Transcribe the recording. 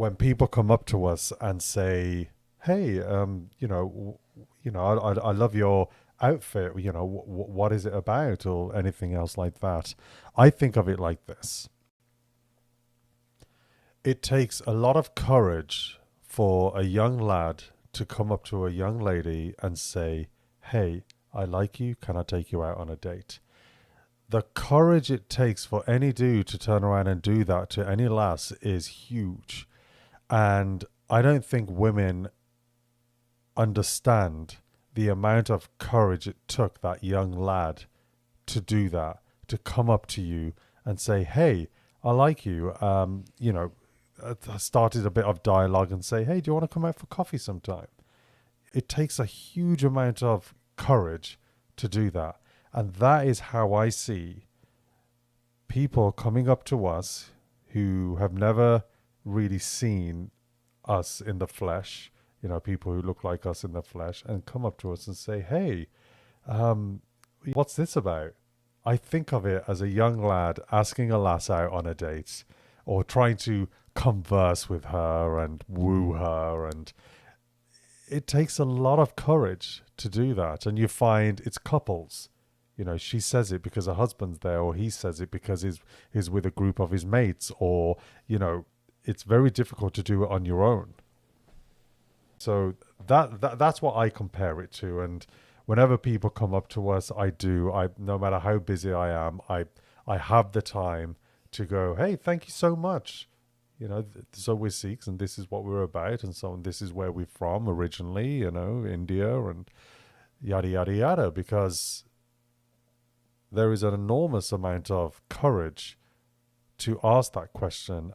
when people come up to us and say, "Hey, I love your outfit. What is it about, or anything else like that?" I think of it like this: it takes a lot of courage for a young lad to come up to a young lady and say, "Hey, I like you. Can I take you out on a date?" The courage it takes for any dude to turn around and do that to any lass is huge. And I don't think women understand the amount of courage it took that young lad to do that, to come up to you and say, "Hey, I like you." I started a bit of dialogue and say, "Hey, do you want to come out for coffee sometime?" It takes a huge amount of courage to do that. And that is how I see people coming up to us who have never really seen us in the flesh, people who look like us in the flesh, and come up to us and say, "Hey, um, what's this about?" I think of it as a young lad asking a lass out on a date or trying to converse with her and woo her. And it takes a lot of courage to do that. And you find it's couples. She says it because her husband's there, or he says it because he's with a group of his mates, or, it's very difficult to do it on your own. So that's what I compare it to. And whenever people come up to us, no matter how busy I am, I have the time to go, "Hey, thank you so much. So we're Sikhs and this is what we're about, and so on. This is where we're from originally, India, and yada, yada, yada," because there is an enormous amount of courage to ask that question.